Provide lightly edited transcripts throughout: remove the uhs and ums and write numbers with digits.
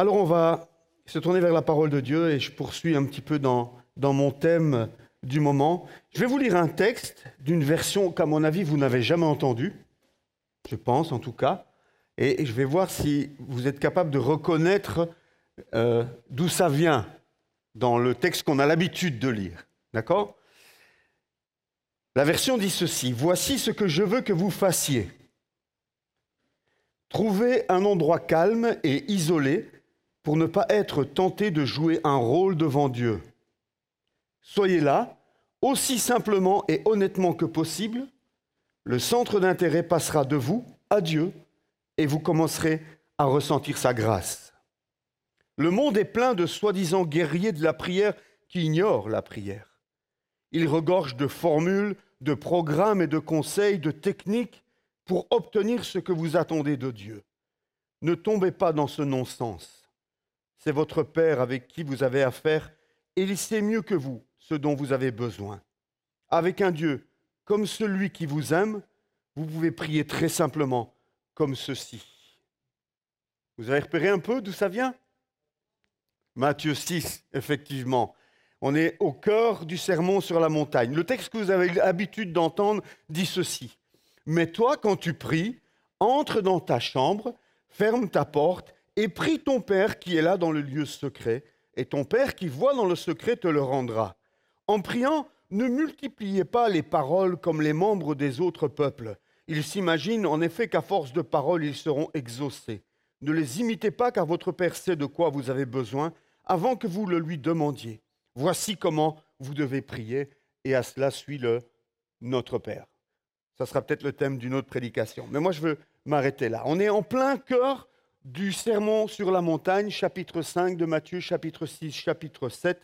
Alors on va se tourner vers la parole de Dieu et je poursuis un petit peu dans mon thème du moment. Je vais vous lire un texte d'une version qu'à mon avis vous n'avez jamais entendue, je pense en tout cas, et je vais voir si vous êtes capable de reconnaître d'où ça vient dans le texte qu'on a l'habitude de lire. D'accord ? La version dit ceci: « Voici ce que je veux que vous fassiez. Trouvez un endroit calme et isolé pour ne pas être tenté de jouer un rôle devant Dieu. Soyez là, aussi simplement et honnêtement que possible. Le centre d'intérêt passera de vous à Dieu et vous commencerez à ressentir sa grâce. Le monde est plein de soi-disant guerriers de la prière qui ignorent la prière. Ils regorgent de formules, de programmes et de conseils, de techniques pour obtenir ce que vous attendez de Dieu. Ne tombez pas dans ce non-sens. C'est votre Père avec qui vous avez affaire et il sait mieux que vous ce dont vous avez besoin. Avec un Dieu comme celui qui vous aime, vous pouvez prier très simplement comme ceci. » Vous avez repéré un peu d'où ça vient ? Matthieu 6, effectivement. On est au cœur du sermon sur la montagne. Le texte que vous avez l'habitude d'entendre dit ceci. « Mais toi, quand tu pries, entre dans ta chambre, ferme ta porte et prie ton Père qui est là dans le lieu secret, et ton Père qui voit dans le secret te le rendra. En priant, ne multipliez pas les paroles comme les membres des autres peuples. Ils s'imaginent en effet qu'à force de paroles, ils seront exaucés. Ne les imitez pas, car votre Père sait de quoi vous avez besoin avant que vous le lui demandiez. Voici comment vous devez prier, et à cela suit le Notre Père. » Ça sera peut-être le thème d'une autre prédication. Mais moi, je veux m'arrêter là. On est en plein cœur du sermon sur la montagne, chapitre 5 de Matthieu, chapitre 6, chapitre 7.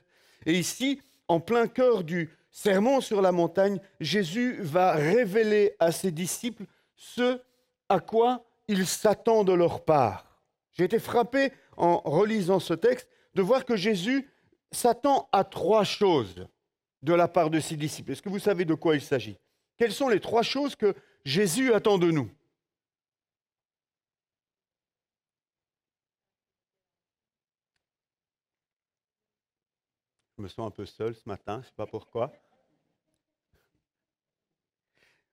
Et ici, en plein cœur du sermon sur la montagne, Jésus va révéler à ses disciples ce à quoi il s'attend de leur part. J'ai été frappé en relisant ce texte de voir que Jésus s'attend à 3 choses de la part de ses disciples. Est-ce que vous savez de quoi il s'agit ? Quelles sont les 3 choses que Jésus attend de nous ? Je me sens un peu seul ce matin, je ne sais pas pourquoi.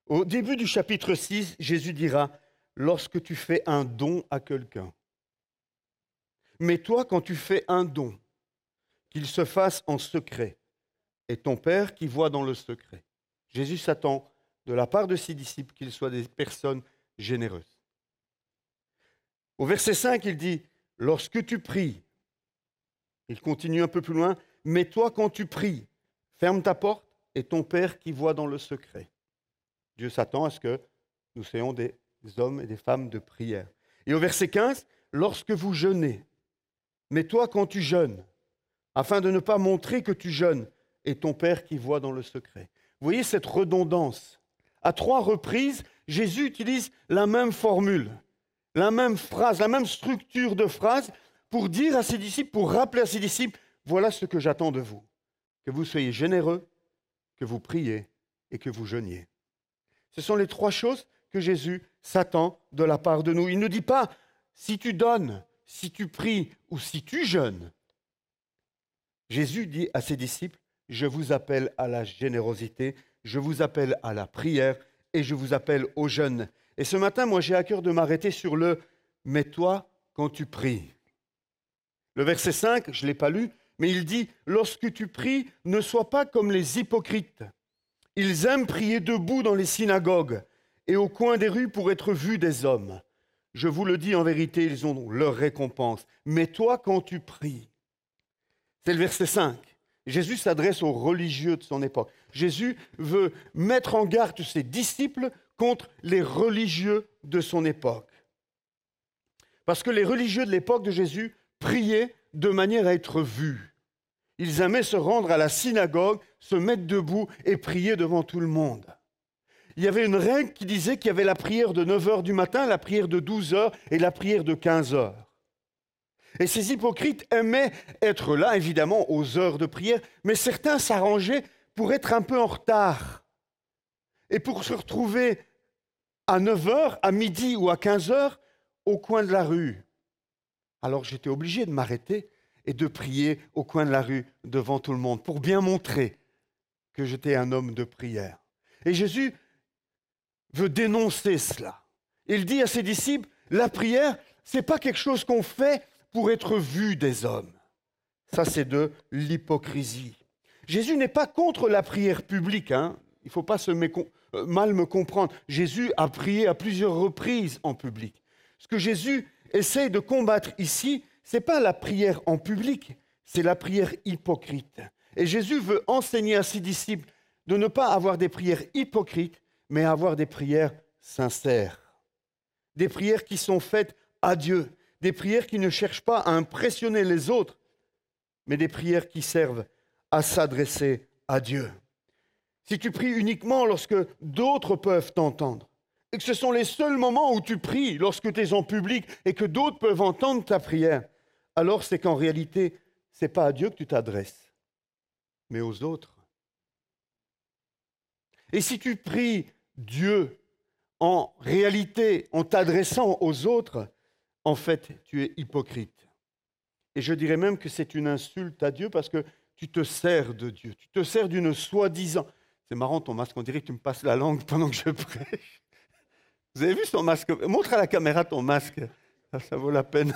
Au début du chapitre 6, Jésus dira « Lorsque tu fais un don à quelqu'un, mais toi, quand tu fais un don, qu'il se fasse en secret, et ton Père qui voit dans le secret. » Jésus s'attend de la part de ses disciples qu'ils soient des personnes généreuses. Au verset 5, il dit « Lorsque tu pries », il continue un peu plus loin, « Mais toi, quand tu pries, ferme ta porte et ton Père qui voit dans le secret. » Dieu s'attend à ce que nous soyons des hommes et des femmes de prière. Et au verset 15, « Lorsque vous jeûnez, mais toi, quand tu jeûnes, afin de ne pas montrer que tu jeûnes, et ton Père qui voit dans le secret. » Vous voyez cette redondance. À 3 reprises, Jésus utilise la même formule, la même phrase, la même structure de phrase pour dire à ses disciples, pour rappeler à ses disciples, voilà ce que j'attends de vous, que vous soyez généreux, que vous priez et que vous jeûniez. Ce sont les 3 choses que Jésus s'attend de la part de nous. Il ne dit pas si tu donnes, si tu pries ou si tu jeûnes. Jésus dit à ses disciples, je vous appelle à la générosité, je vous appelle à la prière et je vous appelle au jeûne. Et ce matin, moi, j'ai à cœur de m'arrêter sur le « mais toi, quand tu pries ». Le verset 5, je ne l'ai pas lu, mais il dit « Lorsque tu pries, ne sois pas comme les hypocrites. Ils aiment prier debout dans les synagogues et au coin des rues pour être vus des hommes. Je vous le dis en vérité, ils ont leur récompense. Mais toi, quand tu pries… » C'est le verset 5. Jésus s'adresse aux religieux de son époque. Jésus veut mettre en garde ses disciples contre les religieux de son époque. Parce que les religieux de l'époque de Jésus priaient de manière à être vus. Ils aimaient se rendre à la synagogue, se mettre debout et prier devant tout le monde. Il y avait une règle qui disait qu'il y avait la prière de 9h du matin, la prière de 12h et la prière de 15h. Et ces hypocrites aimaient être là, évidemment, aux heures de prière, mais certains s'arrangeaient pour être un peu en retard. Et pour se retrouver à 9h, à midi ou à 15h, au coin de la rue. Alors j'étais obligé de m'arrêter et de prier au coin de la rue devant tout le monde pour bien montrer que j'étais un homme de prière. Et Jésus veut dénoncer cela. Il dit à ses disciples, la prière, ce n'est pas quelque chose qu'on fait pour être vu des hommes. Ça, c'est de l'hypocrisie. Jésus n'est pas contre la prière publique. Il ne faut pas mal me comprendre. Jésus a prié à plusieurs reprises en public. Ce que Jésus essaie de combattre ici, ce n'est pas la prière en public, c'est la prière hypocrite. Et Jésus veut enseigner à ses disciples de ne pas avoir des prières hypocrites, mais avoir des prières sincères. Des prières qui sont faites à Dieu. Des prières qui ne cherchent pas à impressionner les autres, mais des prières qui servent à s'adresser à Dieu. Si tu pries uniquement lorsque d'autres peuvent t'entendre, et que ce sont les seuls moments où tu pries lorsque tu es en public et que d'autres peuvent entendre ta prière, alors c'est qu'en réalité, ce n'est pas à Dieu que tu t'adresses, mais aux autres. Et si tu pries Dieu en réalité, en t'adressant aux autres, en fait, tu es hypocrite. Et je dirais même que c'est une insulte à Dieu parce que tu te sers de Dieu. Tu te sers d'une soi-disant... C'est marrant ton masque, on dirait que tu me passes la langue pendant que je prêche. Vous avez vu son masque? Montre à la caméra ton masque. Ça vaut la peine.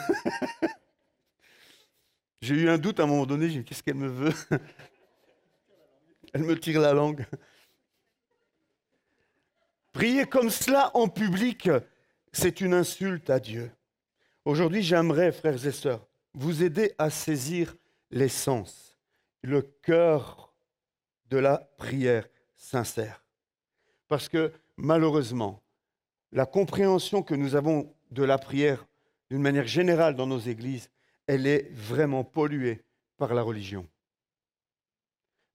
J'ai eu un doute à un moment donné, j'ai dit, qu'est-ce qu'elle me veut? Elle me tire la langue. Prier comme cela en public, c'est une insulte à Dieu. Aujourd'hui, j'aimerais, frères et sœurs, vous aider à saisir l'essence, le cœur de la prière sincère. Parce que malheureusement, la compréhension que nous avons de la prière d'une manière générale dans nos églises, elle est vraiment polluée par la religion.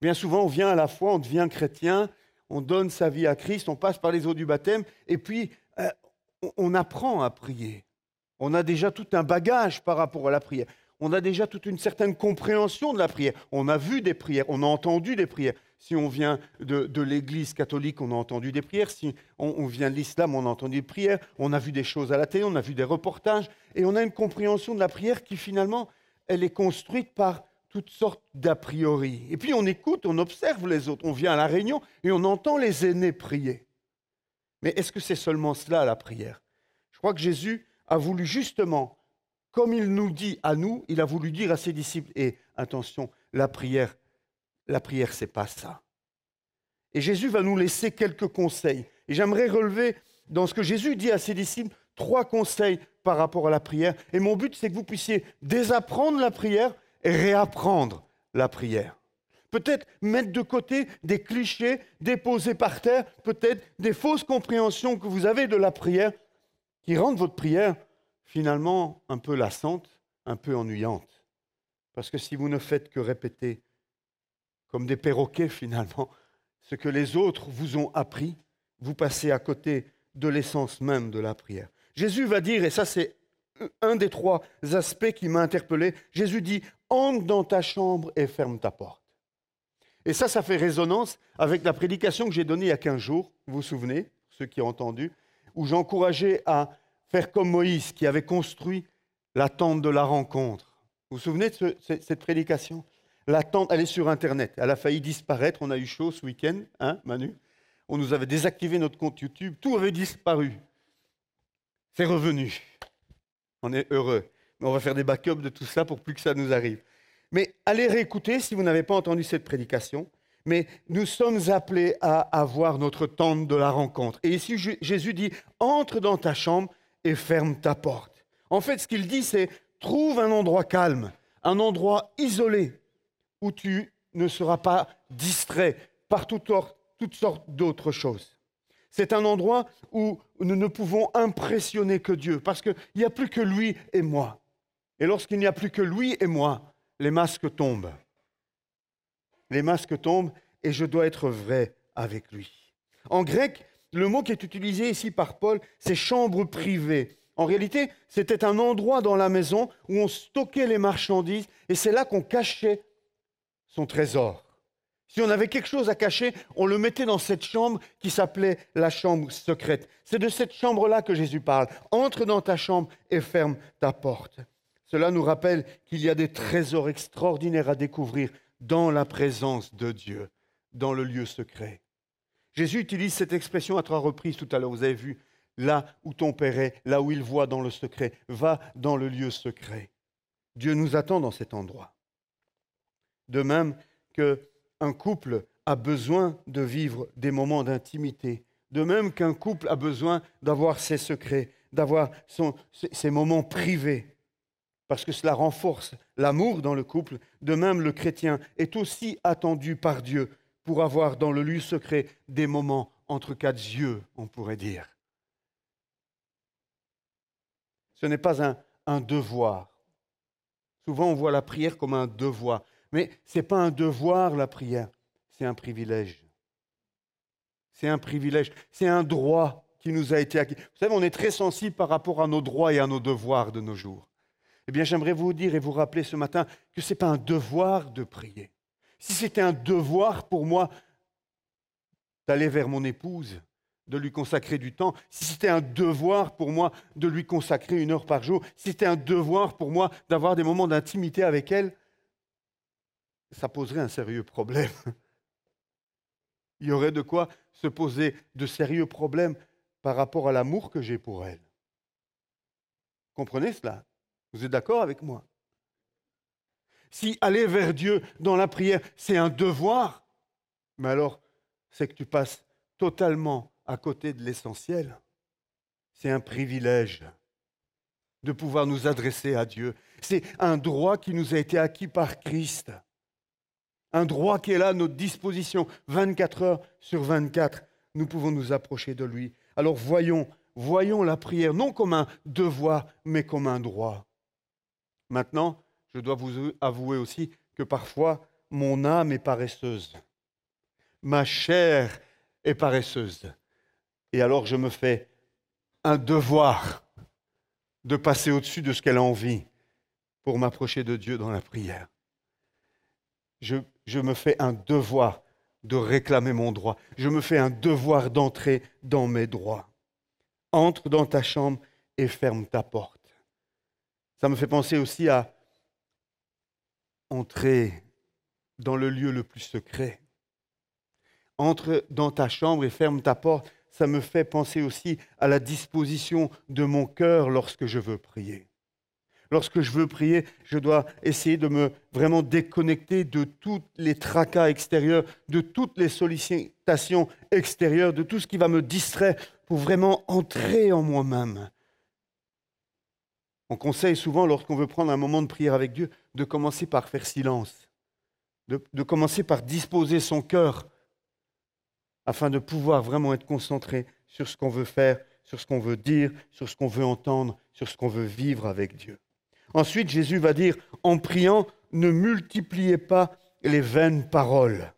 Bien souvent, on vient à la foi, on devient chrétien, on donne sa vie à Christ, on passe par les eaux du baptême, et puis on apprend à prier. On a déjà tout un bagage par rapport à la prière. On a déjà toute une certaine compréhension de la prière. On a vu des prières, on a entendu des prières. Si on vient de l'Église catholique, on a entendu des prières. Si on vient de l'islam, on a entendu des prières. On a vu des choses à la télé, on a vu des reportages. Et on a une compréhension de la prière qui, finalement, elle est construite par toutes sortes d'a priori. Et puis on écoute, on observe les autres. On vient à la réunion et on entend les aînés prier. Mais est-ce que c'est seulement cela, la prière? Je crois que Jésus a voulu justement, comme il nous dit à nous, il a voulu dire à ses disciples, et attention, la prière, c'est pas ça. Et Jésus va nous laisser quelques conseils. Et j'aimerais relever, dans ce que Jésus dit à ses disciples, 3 conseils par rapport à la prière. Et mon but, c'est que vous puissiez désapprendre la prière et réapprendre la prière. Peut-être mettre de côté des clichés déposés par terre, peut-être des fausses compréhensions que vous avez de la prière qui rendent votre prière finalement un peu lassante, un peu ennuyante. Parce que si vous ne faites que répéter comme des perroquets finalement ce que les autres vous ont appris, vous passez à côté de l'essence même de la prière. Jésus va dire, et ça c'est un des 3 aspects qui m'a interpellé, Jésus dit « Entre dans ta chambre et ferme ta porte ». Et ça fait résonance avec la prédication que j'ai donnée il y a 15 jours, vous vous souvenez, ceux qui ont entendu, où j'encourageais à faire comme Moïse qui avait construit la tente de la rencontre. Vous vous souvenez de cette prédication? La tente, elle est sur Internet. Elle a failli disparaître. On a eu chaud ce week-end, hein, Manu? On nous avait désactivé notre compte YouTube. Tout avait disparu. C'est revenu. On est heureux. Mais on va faire des backups de tout ça pour plus que ça nous arrive. Mais allez réécouter si vous n'avez pas entendu cette prédication. Mais nous sommes appelés à avoir notre tente de la rencontre. Et ici, Jésus dit, entre dans ta chambre et ferme ta porte. En fait, ce qu'il dit, c'est, trouve un endroit calme, un endroit isolé, où tu ne seras pas distrait par toutes sortes d'autres choses. C'est un endroit où nous ne pouvons impressionner que Dieu, parce qu'il n'y a plus que lui et moi. Et lorsqu'il n'y a plus que lui et moi, les masques tombent. Les masques tombent et je dois être vrai avec lui. En grec, le mot qui est utilisé ici par Paul, c'est chambre privée. En réalité, c'était un endroit dans la maison où on stockait les marchandises et c'est là qu'on cachait son trésor. Si on avait quelque chose à cacher, on le mettait dans cette chambre qui s'appelait la chambre secrète. C'est de cette chambre-là que Jésus parle. Entre dans ta chambre et ferme ta porte. Cela nous rappelle qu'il y a des trésors extraordinaires à découvrir dans la présence de Dieu, dans le lieu secret. Jésus utilise cette expression à 3 reprises tout à l'heure. Vous avez vu, là où ton Père est, là où il voit dans le secret, va dans le lieu secret. Dieu nous attend dans cet endroit. De même qu'un couple a besoin de vivre des moments d'intimité, de même qu'un couple a besoin d'avoir ses secrets, d'avoir ses moments privés, parce que cela renforce l'amour dans le couple, de même le chrétien est aussi attendu par Dieu pour avoir dans le lieu secret des moments entre 4 yeux, on pourrait dire. Ce n'est pas un devoir. Souvent, on voit la prière comme un devoir. Mais ce n'est pas un devoir, la prière. C'est un privilège. C'est un privilège. C'est un droit qui nous a été acquis. Vous savez, on est très sensible par rapport à nos droits et à nos devoirs de nos jours. Eh bien, j'aimerais vous dire et vous rappeler ce matin que ce n'est pas un devoir de prier. Si c'était un devoir pour moi d'aller vers mon épouse, de lui consacrer du temps, si c'était un devoir pour moi de lui consacrer 1 heure par jour, si c'était un devoir pour moi d'avoir des moments d'intimité avec elle, ça poserait un sérieux problème. Il y aurait de quoi se poser de sérieux problèmes par rapport à l'amour que j'ai pour elle. Comprenez cela? Vous êtes d'accord avec moi? Si aller vers Dieu dans la prière, c'est un devoir, mais alors c'est que tu passes totalement à côté de l'essentiel. C'est un privilège de pouvoir nous adresser à Dieu. C'est un droit qui nous a été acquis par Christ. Un droit qui est là à notre disposition 24 heures sur 24. Nous pouvons nous approcher de lui. Alors voyons la prière non comme un devoir, mais comme un droit. Maintenant, je dois vous avouer aussi que parfois, mon âme est paresseuse. Ma chair est paresseuse. Et alors, je me fais un devoir de passer au-dessus de ce qu'elle a envie pour m'approcher de Dieu dans la prière. Je me fais un devoir de réclamer mon droit. Je me fais un devoir d'entrer dans mes droits. Entre dans ta chambre et ferme ta porte. Ça me fait penser aussi à entrer dans le lieu le plus secret. Entre dans ta chambre et ferme ta porte. Ça me fait penser aussi à la disposition de mon cœur lorsque je veux prier. Lorsque je veux prier, je dois essayer de me vraiment déconnecter de tous les tracas extérieurs, de toutes les sollicitations extérieures, de tout ce qui va me distraire pour vraiment entrer en moi-même. On conseille souvent, lorsqu'on veut prendre un moment de prière avec Dieu, de commencer par faire silence, de commencer par disposer son cœur afin de pouvoir vraiment être concentré sur ce qu'on veut faire, sur ce qu'on veut dire, sur ce qu'on veut entendre, sur ce qu'on veut vivre avec Dieu. Ensuite, Jésus va dire, en priant, ne multipliez pas les vaines paroles,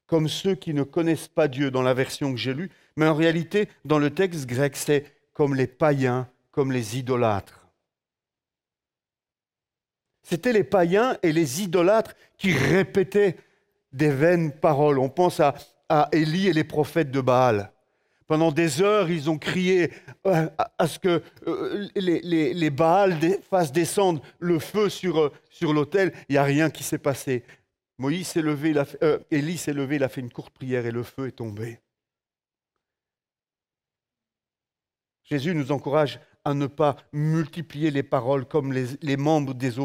comme ceux qui ne connaissent pas Dieu dans la version que j'ai lue, mais en réalité, dans le texte grec, c'est comme les païens, comme les idolâtres. C'étaient les païens et les idolâtres qui répétaient des vaines paroles. On pense à Élie et les prophètes de Baal. Pendant des heures, ils ont crié à ce que les Baals fassent descendre le feu sur l'autel. Il n'y a rien qui s'est passé. Élie s'est levé, il a fait une courte prière et le feu est tombé. Jésus nous encourage à ne pas multiplier les paroles comme les membres des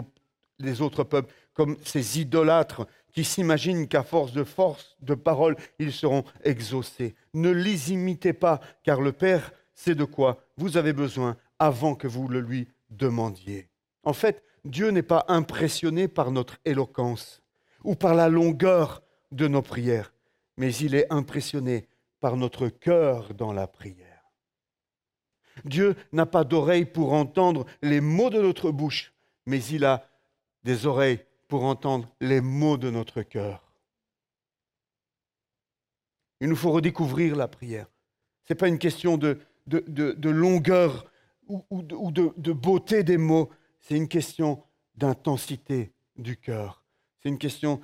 autres peuples, comme ces idolâtres qui s'imaginent qu'à force de paroles, ils seront exaucés. Ne les imitez pas, car le Père sait de quoi vous avez besoin avant que vous le lui demandiez. En fait, Dieu n'est pas impressionné par notre éloquence ou par la longueur de nos prières, mais il est impressionné par notre cœur dans la prière. Dieu n'a pas d'oreilles pour entendre les mots de notre bouche, mais il a des oreilles pour entendre les mots de notre cœur. Il nous faut redécouvrir la prière. Ce n'est pas une question de longueur ou de beauté des mots, c'est une question d'intensité du cœur. C'est une question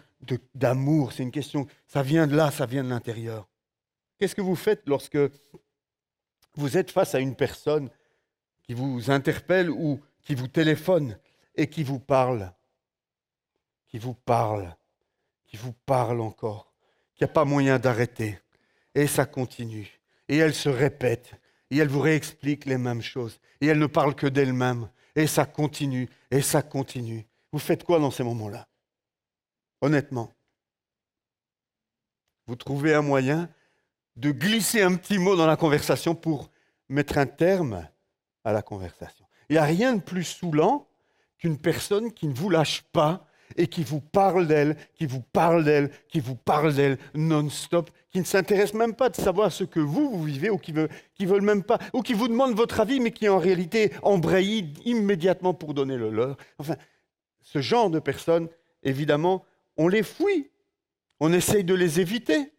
d'amour, c'est une question, ça vient de là, ça vient de l'intérieur. Qu'est-ce que vous faites lorsque vous êtes face à une personne qui vous interpelle ou qui vous téléphone et qui vous parle, qui vous parle, qui vous parle encore, qu'il n'y a pas moyen d'arrêter. Et ça continue. Et elle se répète. Et elle vous réexplique les mêmes choses. Et elle ne parle que d'elle-même. Et ça continue. Et ça continue. Vous faites quoi dans ces moments-là? Honnêtement. Vous trouvez un moyen de glisser un petit mot dans la conversation pour mettre un terme à la conversation. Il n'y a rien de plus saoulant qu'une personne qui ne vous lâche pas et qui vous parle d'elle, qui vous parle d'elle, qui vous parle d'elle non-stop, qui ne s'intéresse même pas de savoir ce que vous vivez ou qui veulent même pas, ou qui vous demandent votre avis, mais qui en réalité embrayent immédiatement pour donner le leur. Enfin, ce genre de personnes, évidemment, on les fuit. On essaye de les éviter.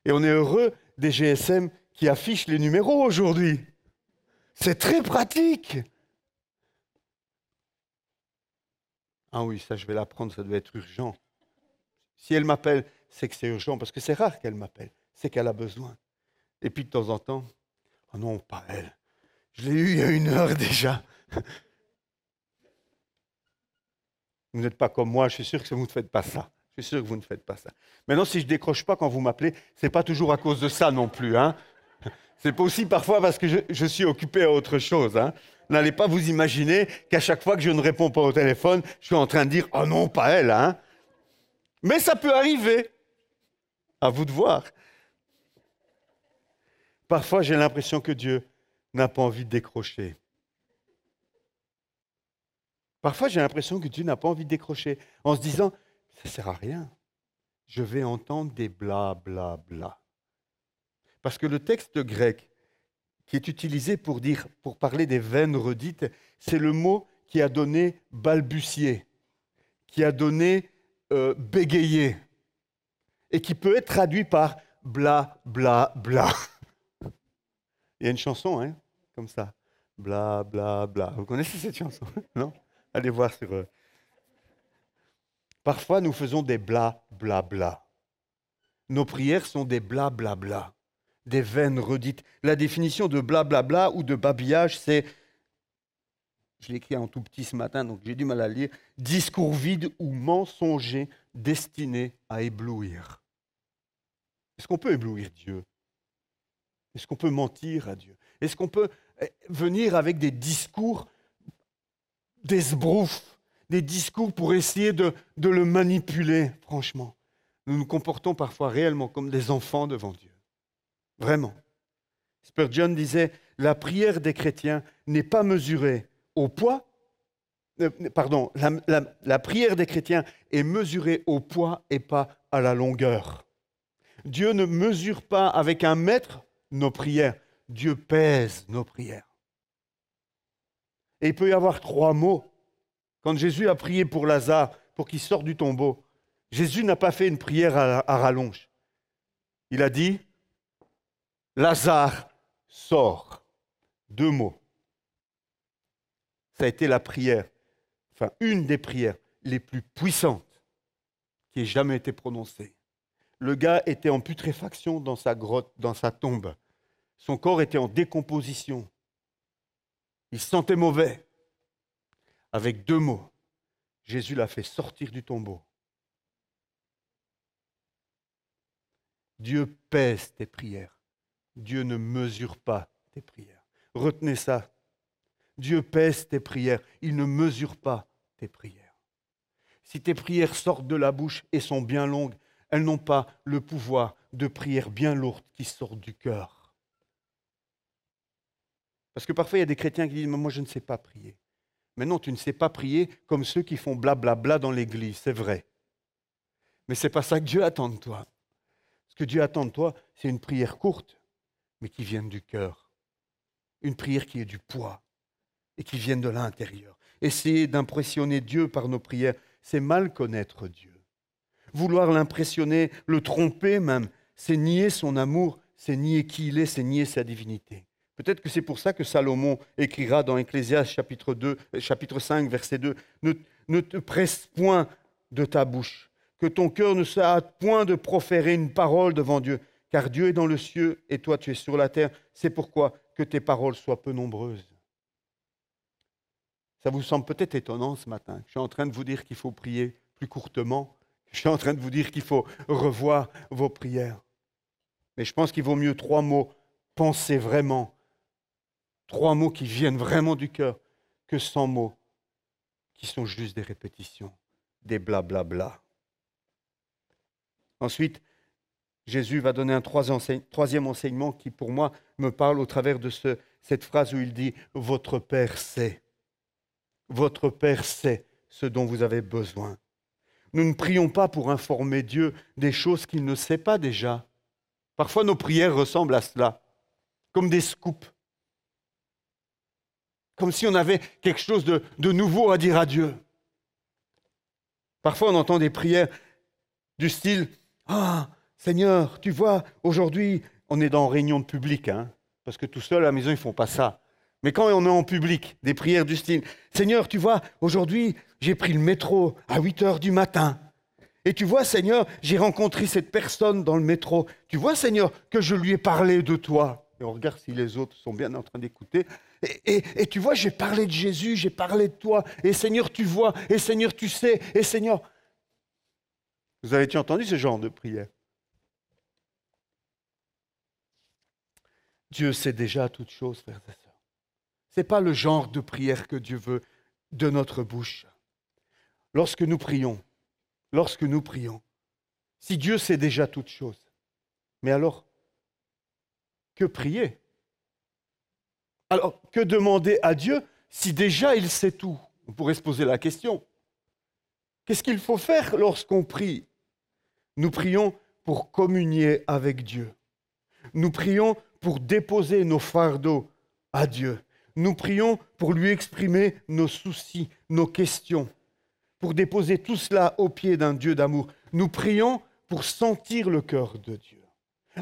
Et on est heureux des GSM qui affichent les numéros aujourd'hui. C'est très pratique. Ah oui, ça je vais l'apprendre, ça doit être urgent. Si elle m'appelle, c'est que c'est urgent, parce que c'est rare qu'elle m'appelle, c'est qu'elle a besoin. Et puis de temps en temps, oh non, pas elle. Je l'ai eu il y a 1 heure déjà. Vous n'êtes pas comme moi, je suis sûr que vous ne faites pas ça. Je suis sûr que vous ne faites pas ça. Maintenant, si je ne décroche pas quand vous m'appelez, ce n'est pas toujours à cause de ça non plus. Hein. C'est pas aussi parfois parce que je suis occupé à autre chose. Hein. N'allez pas vous imaginer qu'à chaque fois que je ne réponds pas au téléphone, je suis en train de dire « Oh non, pas elle hein. !» Mais ça peut arriver. À vous de voir. Parfois, j'ai l'impression que Dieu n'a pas envie de décrocher. Parfois, j'ai l'impression que Dieu n'a pas envie de décrocher en se disant « Ça ne sert à rien. Je vais entendre des bla bla bla. » Parce que le texte grec qui est utilisé pour parler des veines redites, c'est le mot qui a donné balbutier, qui a donné bégayer, et qui peut être traduit par bla bla bla. Il y a une chanson, hein, comme ça, bla bla bla. Vous connaissez cette chanson, non? Allez voir sur. Parfois, nous faisons des bla bla bla. Nos prières sont des bla bla bla. Des vaines redites. La définition de blablabla ou de babillage, c'est, je l'ai écrit en tout petit ce matin, donc j'ai du mal à le lire, discours vide ou mensonger destiné à éblouir. Est-ce qu'on peut éblouir Dieu? Est-ce qu'on peut mentir à Dieu? Est-ce qu'on peut venir avec des discours d'esbrouf, des discours pour essayer de le manipuler, franchement? Nous nous comportons parfois réellement comme des enfants devant Dieu. Vraiment. Spurgeon disait, la prière des chrétiens n'est pas mesurée au poids, la prière des chrétiens est mesurée au poids et pas à la longueur. Dieu ne mesure pas avec un mètre nos prières, Dieu pèse nos prières. Et il peut y avoir 3 mots. Quand Jésus a prié pour Lazare, pour qu'il sorte du tombeau, Jésus n'a pas fait une prière à rallonge. Il a dit, Lazare, sort. 2 mots. Ça a été la prière, enfin une des prières les plus puissantes qui ait jamais été prononcée. Le gars était en putréfaction dans sa grotte, dans sa tombe. Son corps était en décomposition. Il se sentait mauvais. Avec 2 mots, Jésus l'a fait sortir du tombeau. Dieu pèse tes prières. Dieu ne mesure pas tes prières. Retenez ça. Dieu pèse tes prières. Il ne mesure pas tes prières. Si tes prières sortent de la bouche et sont bien longues, elles n'ont pas le pouvoir de prières bien lourdes qui sortent du cœur. Parce que parfois, il y a des chrétiens qui disent « Moi, je ne sais pas prier. » Mais non, tu ne sais pas prier comme ceux qui font blablabla dans l'église, c'est vrai. Mais ce n'est pas ça que Dieu attend de toi. Ce que Dieu attend de toi, c'est une prière courte, mais qui vienne du cœur. Une prière qui ait du poids et qui vienne de l'intérieur. Essayer d'impressionner Dieu par nos prières, c'est mal connaître Dieu. Vouloir l'impressionner, le tromper même, c'est nier son amour, c'est nier qui il est, c'est nier sa divinité. Peut-être que c'est pour ça que Salomon écrira dans Ecclésiaste chapitre 5, verset 2, ne te presse point de ta bouche, que ton cœur ne se hâte point de proférer une parole devant Dieu, car Dieu est dans le ciel et toi tu es sur la terre, c'est pourquoi que tes paroles soient peu nombreuses. Ça vous semble peut-être étonnant ce matin. Je suis en train de vous dire qu'il faut prier plus courtement. Je suis en train de vous dire qu'il faut revoir vos prières. Mais je pense qu'il vaut mieux 3 mots, pensez vraiment. 3 mots qui viennent vraiment du cœur que 100 mots qui sont juste des répétitions, des blablabla. Ensuite, Jésus va donner un troisième enseignement qui, pour moi, me parle au travers de cette phrase où il dit « Votre Père sait ». Votre Père sait ce dont vous avez besoin. Nous ne prions pas pour informer Dieu des choses qu'il ne sait pas déjà. Parfois, nos prières ressemblent à cela, comme des scoops. Comme si on avait quelque chose de nouveau à dire à Dieu. Parfois, on entend des prières du style « Ah, Seigneur, tu vois, aujourd'hui, on est dans réunion de public, hein, parce que tout seul à la maison, ils ne font pas ça. Mais quand on est en public, des prières du style « Seigneur, tu vois, aujourd'hui, j'ai pris le métro à 8 heures du matin. Et tu vois, Seigneur, j'ai rencontré cette personne dans le métro. Tu vois, Seigneur, que je lui ai parlé de toi. » Et on regarde si les autres sont bien en train d'écouter. Et tu vois, j'ai parlé de Jésus, j'ai parlé de toi. Et Seigneur, tu vois. Et Seigneur, tu sais. Et Seigneur... Vous avez-tu entendu ce genre de prière? Dieu sait déjà toutes choses, frères et sœurs. Ce n'est pas le genre de prière que Dieu veut de notre bouche. Lorsque nous prions, si Dieu sait déjà toutes choses, mais alors, que prier? Alors, que demander à Dieu si déjà il sait tout? On pourrait se poser la question. Qu'est-ce qu'il faut faire lorsqu'on prie? Nous prions pour communier avec Dieu. Nous prions pour déposer nos fardeaux à Dieu. Nous prions pour lui exprimer nos soucis, nos questions, pour déposer tout cela aux pieds d'un Dieu d'amour. Nous prions pour sentir le cœur de Dieu.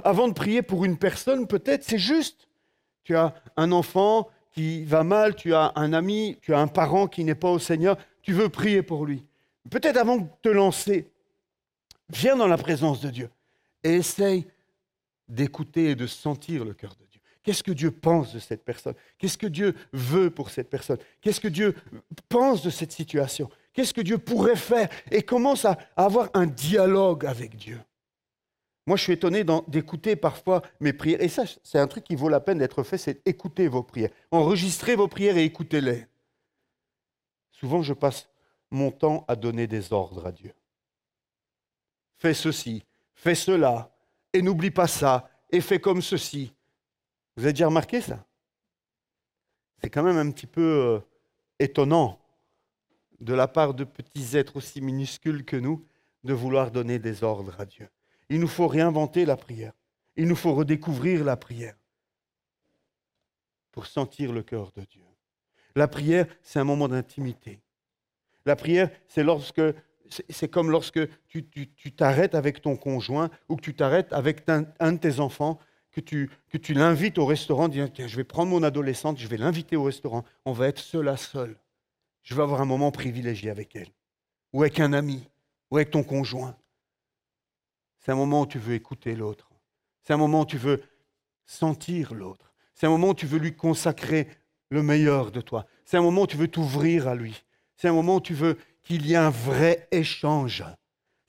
Avant de prier pour une personne, peut-être, c'est juste. Tu as un enfant qui va mal, tu as un ami, tu as un parent qui n'est pas au Seigneur, tu veux prier pour lui. Peut-être avant de te lancer, viens dans la présence de Dieu et essaye d'écouter et de sentir le cœur de Dieu. Qu'est-ce que Dieu pense de cette personne? Qu'est-ce que Dieu veut pour cette personne? Qu'est-ce que Dieu pense de cette situation? Qu'est-ce que Dieu pourrait faire? Et commence à avoir un dialogue avec Dieu. Moi, je suis étonné d'écouter parfois mes prières. Et ça, c'est un truc qui vaut la peine d'être fait, c'est écouter vos prières. Enregistrez vos prières et écoutez-les. Souvent, je passe mon temps à donner des ordres à Dieu. Fais ceci, fais cela, et n'oublie pas ça, et fais comme ceci. Vous avez déjà remarqué ça? C'est quand même un petit peu étonnant de la part de petits êtres aussi minuscules que nous de vouloir donner des ordres à Dieu. Il nous faut réinventer la prière. Il nous faut redécouvrir la prière pour sentir le cœur de Dieu. La prière, c'est un moment d'intimité. La prière, c'est comme lorsque tu t'arrêtes avec ton conjoint ou que tu t'arrêtes avec un de tes enfants, que tu l'invites au restaurant, dis, tiens, je vais prendre mon adolescente, je vais l'inviter au restaurant, on va être seul à seul. Je vais avoir un moment privilégié avec elle, ou avec un ami, ou avec ton conjoint. C'est un moment où tu veux écouter l'autre. C'est un moment où tu veux sentir l'autre. C'est un moment où tu veux lui consacrer le meilleur de toi. C'est un moment où tu veux t'ouvrir à lui. C'est un moment où tu veux qu'il y ait un vrai échange.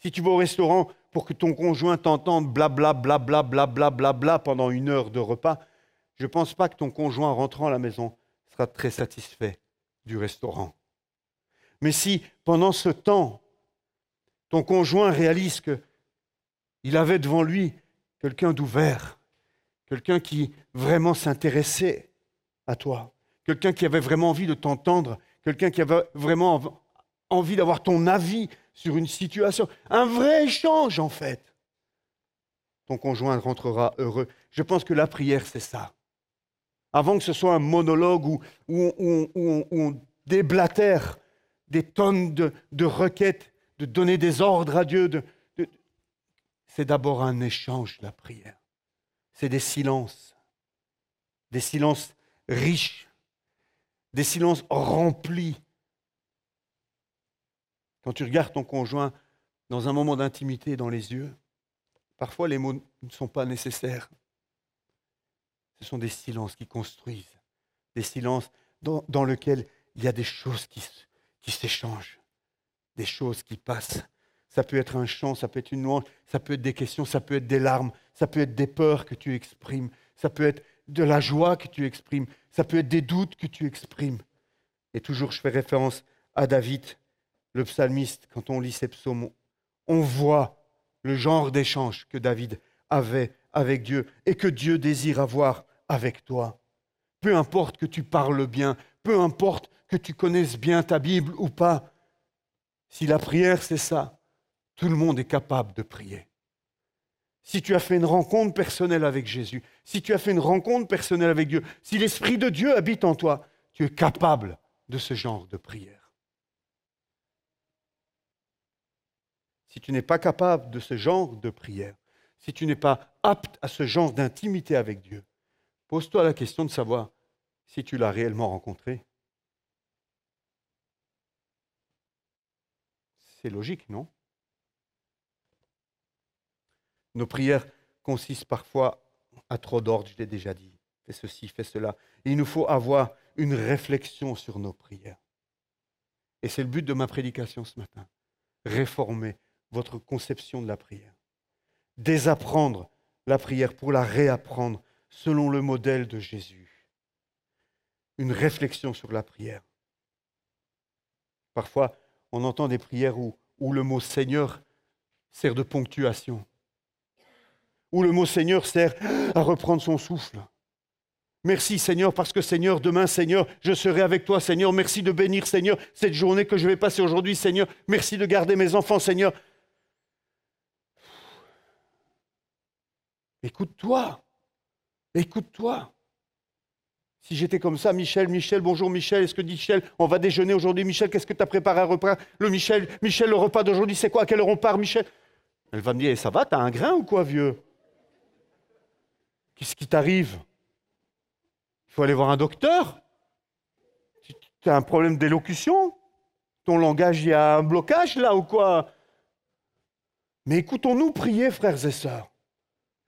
Si tu vas au restaurant pour que ton conjoint t'entende blablabla pendant 1 heure de repas, je ne pense pas que ton conjoint, en rentrant à la maison, sera très satisfait du restaurant. Mais si, pendant ce temps, ton conjoint réalise qu'il avait devant lui quelqu'un d'ouvert, quelqu'un qui vraiment s'intéressait à toi, quelqu'un qui avait vraiment envie de t'entendre, quelqu'un qui avait vraiment envie d'avoir ton avis sur une situation, un vrai échange en fait, ton conjoint rentrera heureux. Je pense que la prière, c'est ça. Avant que ce soit un monologue où on déblatère des tonnes de requêtes, de donner des ordres à Dieu, c'est d'abord un échange, la prière. C'est des silences riches, des silences remplis. Quand tu regardes ton conjoint dans un moment d'intimité dans les yeux, parfois les mots ne sont pas nécessaires. Ce sont des silences qui construisent, des silences dans lesquels il y a des choses qui s'échangent, des choses qui passent. Ça peut être un chant, ça peut être une louange, ça peut être des questions, ça peut être des larmes, ça peut être des peurs que tu exprimes, ça peut être de la joie que tu exprimes, ça peut être des doutes que tu exprimes. Et toujours, je fais référence à David, le psalmiste. Quand on lit ces psaumes, on voit le genre d'échange que David avait avec Dieu et que Dieu désire avoir avec toi. Peu importe que tu parles bien, peu importe que tu connaisses bien ta Bible ou pas, si la prière c'est ça, tout le monde est capable de prier. Si tu as fait une rencontre personnelle avec Jésus, si tu as fait une rencontre personnelle avec Dieu, si l'Esprit de Dieu habite en toi, tu es capable de ce genre de prière. Si tu n'es pas capable de ce genre de prière, si tu n'es pas apte à ce genre d'intimité avec Dieu, pose-toi la question de savoir si tu l'as réellement rencontré. C'est logique, non? Nos prières consistent parfois à trop d'ordre, je l'ai déjà dit. Fais ceci, fais cela. Et il nous faut avoir une réflexion sur nos prières. Et c'est le but de ma prédication ce matin. Réformer votre conception de la prière. Désapprendre la prière pour la réapprendre selon le modèle de Jésus. Une réflexion sur la prière. Parfois, on entend des prières où le mot Seigneur sert de ponctuation, où le mot Seigneur sert à reprendre son souffle. Merci Seigneur, parce que Seigneur, demain Seigneur, je serai avec toi Seigneur. Merci de bénir Seigneur cette journée que je vais passer aujourd'hui Seigneur. Merci de garder mes enfants Seigneur. Écoute-toi, écoute-toi. Si j'étais comme ça, Michel, bonjour Michel, est-ce que Michel, on va déjeuner aujourd'hui, Michel, qu'est-ce que tu as préparé à repas? Michel, le repas d'aujourd'hui, c'est quoi? À quelle heure on part, Michel? Elle va me dire, ça va, t'as un grain ou quoi, vieux? Qu'est-ce qui t'arrive? Il faut aller voir un docteur? Tu as un problème d'élocution? Ton langage, il y a un blocage là ou quoi? Mais écoutons-nous prier, frères et sœurs.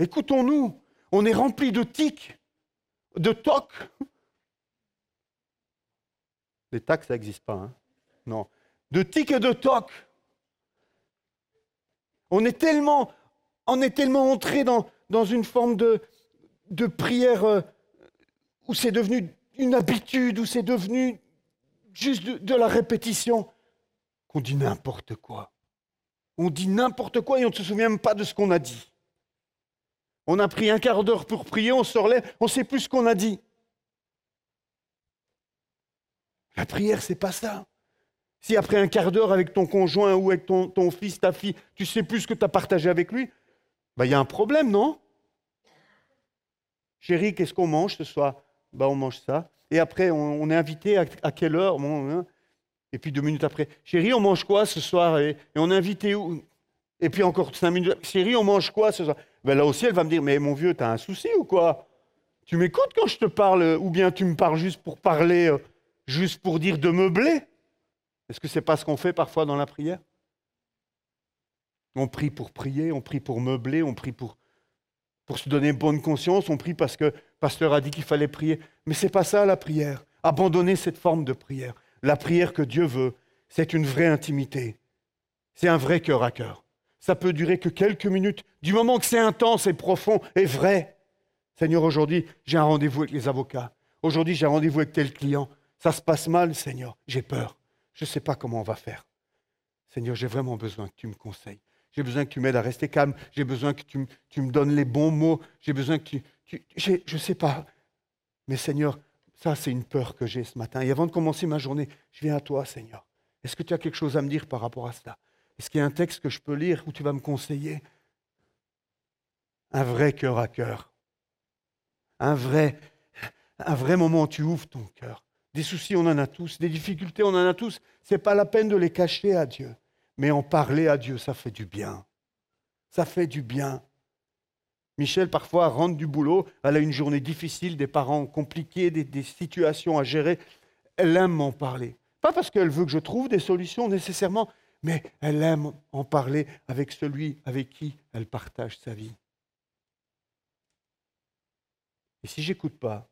Écoutons-nous. On est remplis de tics, de tocs. Les tacs, ça n'existe pas, hein? Non. De tics et de tocs. On est tellement entré dans une forme de prière où c'est devenu une habitude, où c'est devenu juste de la répétition, qu'on dit n'importe quoi. On dit n'importe quoi et on ne se souvient même pas de ce qu'on a dit. On a pris un quart d'heure pour prier, on se relève, on ne sait plus ce qu'on a dit. La prière, c'est pas ça. Si après un quart d'heure avec ton conjoint ou avec ton fils, ta fille, tu ne sais plus ce que tu as partagé avec lui, il y a un problème, non? Chérie, qu'est-ce qu'on mange ce soir? On mange ça. Et après, on est invité à quelle heure? Et puis 2 minutes après, chérie, on mange quoi ce soir? Et on est invité où? Et puis encore 5 minutes, chérie, on mange quoi ce soir? Là aussi, elle va me dire, mais mon vieux, t'as un souci ou quoi? Tu m'écoutes quand je te parle, ou bien tu me parles juste pour parler, juste pour dire de meubler? Est-ce que c'est pas ce qu'on fait parfois dans la prière? On prie pour prier, on prie pour meubler, on prie pour se donner bonne conscience, on prie parce que le pasteur a dit qu'il fallait prier. Mais ce n'est pas ça la prière. Abandonnez cette forme de prière. La prière que Dieu veut, c'est une vraie intimité. C'est un vrai cœur à cœur. Ça peut durer que quelques minutes. Du moment que c'est intense et profond et vrai. Seigneur, aujourd'hui, j'ai un rendez-vous avec les avocats. Aujourd'hui, j'ai un rendez-vous avec tel client. Ça se passe mal, Seigneur. J'ai peur. Je ne sais pas comment on va faire. Seigneur, j'ai vraiment besoin que tu me conseilles. J'ai besoin que tu m'aides à rester calme. J'ai besoin que tu me donnes les bons mots. J'ai besoin que je ne sais pas. Mais Seigneur, ça, c'est une peur que j'ai ce matin. Et avant de commencer ma journée, je viens à toi, Seigneur. Est-ce que tu as quelque chose à me dire par rapport à cela? Est-ce qu'il y a un texte que je peux lire où tu vas me conseiller? Un vrai cœur à cœur. Un vrai moment où tu ouvres ton cœur. Des soucis, on en a tous. Des difficultés, on en a tous. Ce n'est pas la peine de les cacher à Dieu. Mais en parler à Dieu, ça fait du bien. Ça fait du bien. Michel, parfois, rentre du boulot, elle a une journée difficile, des parents compliqués, des situations à gérer. Elle aime m'en parler. Pas parce qu'elle veut que je trouve des solutions nécessairement, mais elle aime en parler avec celui avec qui elle partage sa vie. Et si j'écoute pas,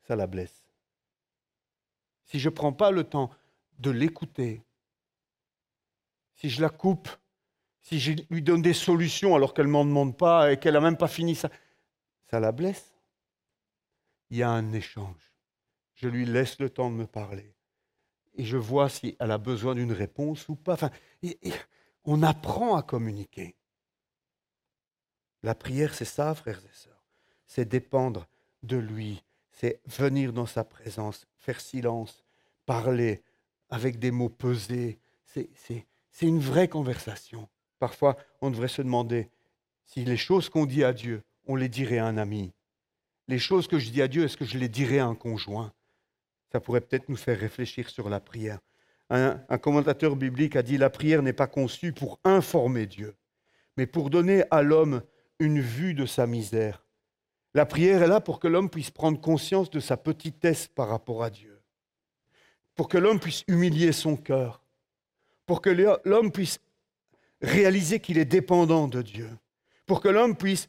ça la blesse. si je ne prends pas le temps de l'écouter, si je la coupe, si je lui donne des solutions alors qu'elle ne m'en demande pas et qu'elle n'a même pas fini ça, ça la blesse. Il y a un échange. Je lui laisse le temps de me parler. Et je vois si elle a besoin d'une réponse ou pas. Enfin, on apprend à communiquer. La prière, c'est ça, frères et sœurs. C'est dépendre de lui. C'est venir dans sa présence, faire silence, parler avec des mots pesés. C'est une vraie conversation. Parfois, on devrait se demander si les choses qu'on dit à Dieu, on les dirait à un ami. Les choses que je dis à Dieu, est-ce que je les dirais à un conjoint? Ça pourrait peut-être nous faire réfléchir sur la prière. Un commentateur biblique a dit « La prière n'est pas conçue pour informer Dieu, mais pour donner à l'homme une vue de sa misère. La prière est là pour que l'homme puisse prendre conscience de sa petitesse par rapport à Dieu, pour que l'homme puisse humilier son cœur, pour que l'homme puisse réaliser qu'il est dépendant de Dieu, pour que l'homme puisse,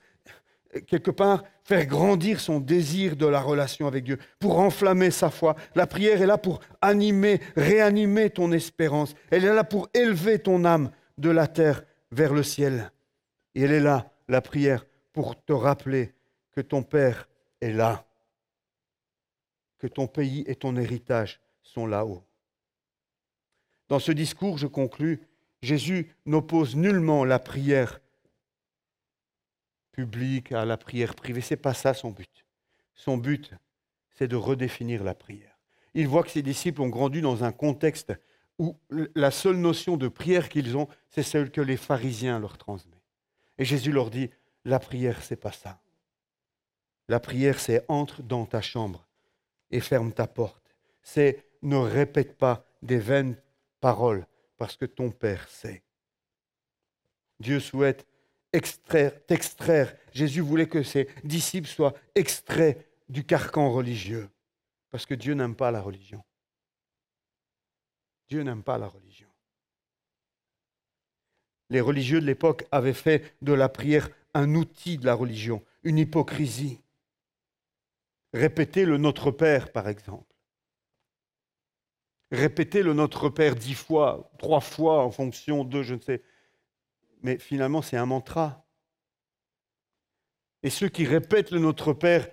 quelque part, faire grandir son désir de la relation avec Dieu, pour enflammer sa foi. La prière est là pour animer, réanimer ton espérance. Elle est là pour élever ton âme de la terre vers le ciel. Et elle est là, la prière, pour te rappeler que ton Père est là, que ton pays et ton héritage sont là-haut. Dans ce discours, je conclus, Jésus n'oppose nullement la prière publique à la prière privée. Ce n'est pas ça son but. Son but, c'est de redéfinir la prière. Il voit que ses disciples ont grandi dans un contexte où la seule notion de prière qu'ils ont, c'est celle que les pharisiens leur transmettent. Et Jésus leur dit, la prière, c'est pas ça. La prière, c'est entre dans ta chambre et ferme ta porte. C'est ne répète pas des vaines paroles parce que ton Père sait. Dieu souhaite t'extraire. Jésus voulait que ses disciples soient extraits du carcan religieux parce que Dieu n'aime pas la religion. Dieu n'aime pas la religion. Les religieux de l'époque avaient fait de la prière un outil de la religion, une hypocrisie. Répéter le Notre Père, par exemple. Répéter le Notre Père 10 fois, 3 fois en fonction de, je ne sais. Mais finalement, c'est un mantra. Et ceux qui répètent le Notre Père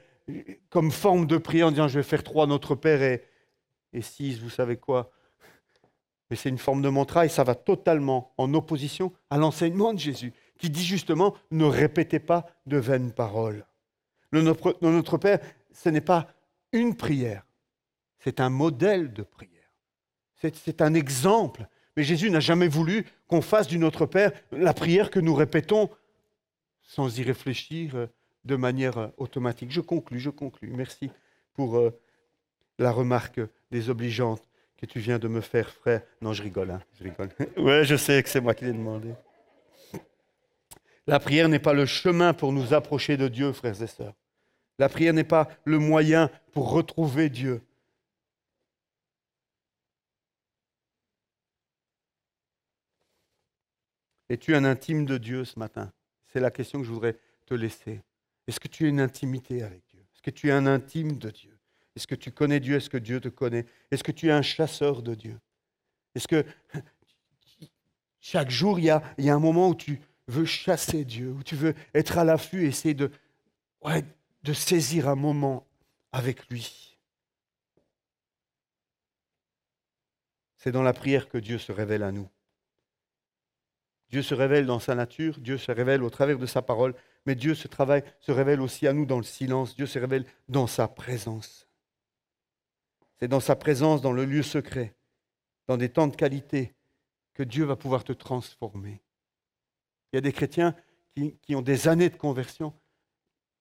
comme forme de prière en disant je vais faire 3 Notre Père et 6, vous savez quoi. Mais c'est une forme de mantra et ça va totalement en opposition à l'enseignement de Jésus qui dit justement ne répétez pas de vaines paroles. Le Notre Père, ce n'est pas une prière, c'est un modèle de prière. C'est un exemple. Mais Jésus n'a jamais voulu qu'on fasse du Notre Père la prière que nous répétons sans y réfléchir de manière automatique. Je conclus. Merci pour la remarque désobligeante que tu viens de me faire, frère. Non, je rigole. Ouais, je sais que c'est moi qui l'ai demandé. La prière n'est pas le chemin pour nous approcher de Dieu, frères et sœurs. La prière n'est pas le moyen pour retrouver Dieu. Es-tu un intime de Dieu ce matin? C'est la question que je voudrais te laisser. Est-ce que tu as une intimité avec Dieu? Est-ce que tu es un intime de Dieu? Est-ce que tu connais Dieu? Est-ce que Dieu te connaît? Est-ce que tu es un chasseur de Dieu? Est-ce que chaque jour, il y a un moment où tu veux chasser Dieu, où tu veux être à l'affût et essayer de saisir un moment avec lui? C'est dans la prière que Dieu se révèle à nous. Dieu se révèle dans sa nature, Dieu se révèle au travers de sa parole, mais Dieu se révèle aussi à nous dans le silence, Dieu se révèle dans sa présence. C'est dans sa présence, dans le lieu secret, dans des temps de qualité, que Dieu va pouvoir te transformer. Il y a des chrétiens qui ont des années de conversion,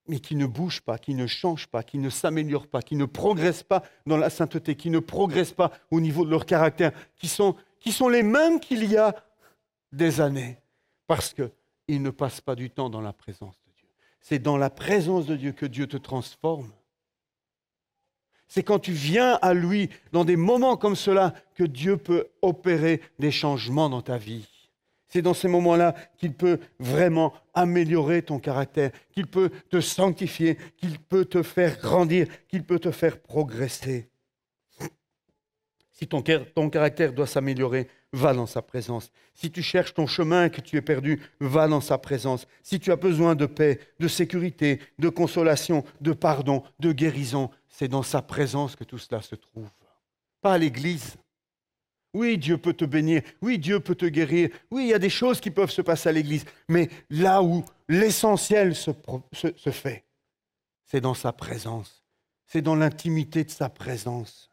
mais qui ne bougent pas, qui ne changent pas, qui ne s'améliorent pas, qui ne progressent pas dans la sainteté, qui ne progressent pas au niveau de leur caractère, qui sont les mêmes qu'il y a des années, parce qu'ils ne passent pas du temps dans la présence de Dieu. C'est dans la présence de Dieu que Dieu te transforme. C'est quand tu viens à lui, dans des moments comme cela, que Dieu peut opérer des changements dans ta vie. C'est dans ces moments-là qu'il peut vraiment améliorer ton caractère, qu'il peut te sanctifier, qu'il peut te faire grandir, qu'il peut te faire progresser. Si ton caractère doit s'améliorer, va dans sa présence. Si tu cherches ton chemin et que tu es perdu, va dans sa présence. Si tu as besoin de paix, de sécurité, de consolation, de pardon, de guérison, c'est dans sa présence que tout cela se trouve. Pas à l'église. Oui, Dieu peut te bénir. Oui, Dieu peut te guérir. Oui, il y a des choses qui peuvent se passer à l'église. Mais là où l'essentiel se fait, c'est dans sa présence. C'est dans l'intimité de sa présence.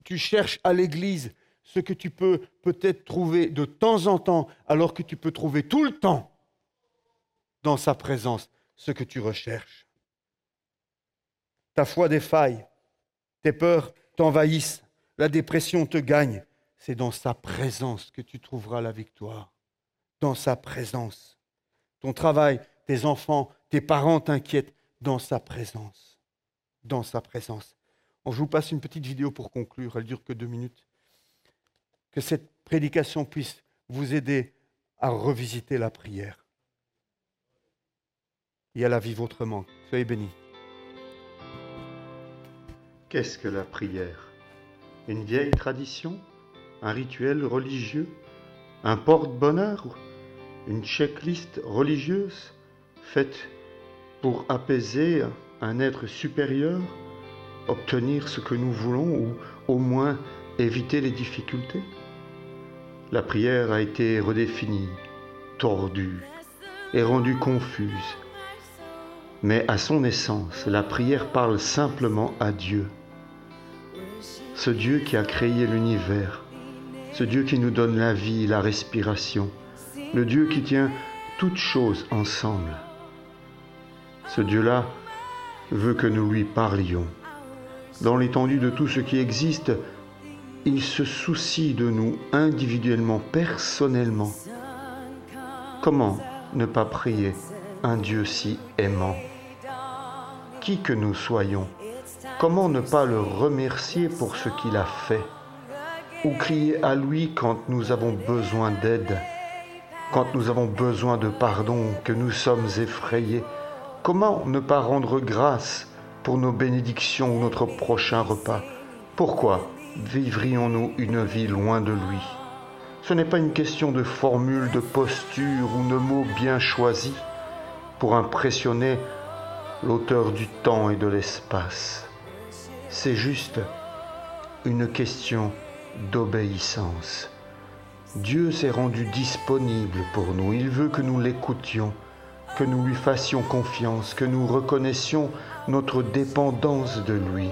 Tu cherches à l'église ce que tu peux peut-être trouver de temps en temps, alors que tu peux trouver tout le temps dans sa présence ce que tu recherches. Ta foi défaille, tes peurs t'envahissent, la dépression te gagne. C'est dans sa présence que tu trouveras la victoire. Dans sa présence. Ton travail, tes enfants, tes parents t'inquiètent. Dans sa présence. Dans sa présence. Je vous passe une petite vidéo pour conclure, elle dure que 2 minutes. Que cette prédication puisse vous aider à revisiter la prière et à la vivre autrement. Soyez bénis. Qu'est-ce que la prière? Une vieille tradition? Un rituel religieux? Un porte-bonheur? Une checklist religieuse faite pour apaiser un être supérieur? Obtenir ce que nous voulons ou au moins éviter les difficultés? La prière a été redéfinie, tordue et rendue confuse. Mais à son essence, la prière parle simplement à Dieu. Ce Dieu qui a créé l'univers, ce Dieu qui nous donne la vie, la respiration, le Dieu qui tient toutes choses ensemble. Ce Dieu-là veut que nous lui parlions. Dans l'étendue de tout ce qui existe, il se soucie de nous individuellement, personnellement. Comment ne pas prier un Dieu si aimant? Qui que nous soyons, comment ne pas le remercier pour ce qu'il a fait? Ou crier à lui quand nous avons besoin d'aide, quand nous avons besoin de pardon, que nous sommes effrayés? Comment ne pas rendre grâce pour nos bénédictions ou notre prochain repas? Pourquoi vivrions-nous une vie loin de lui? Ce n'est pas une question de formule, de posture ou de mots bien choisis pour impressionner l'auteur du temps et de l'espace. C'est juste une question d'obéissance. Dieu s'est rendu disponible pour nous. Il veut que nous l'écoutions, que nous lui fassions confiance, que nous reconnaissions notre dépendance de lui.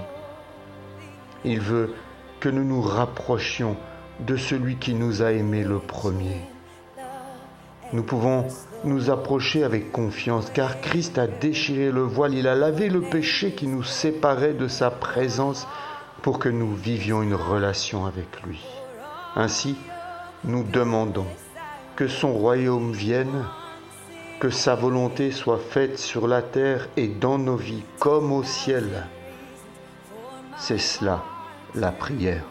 Il veut que nous nous rapprochions de celui qui nous a aimés le premier. Nous pouvons nous approcher avec confiance, car Christ a déchiré le voile, il a lavé le péché qui nous séparait de sa présence pour que nous vivions une relation avec lui. Ainsi, nous demandons que son royaume vienne, que sa volonté soit faite sur la terre et dans nos vies comme au ciel. C'est cela, la prière.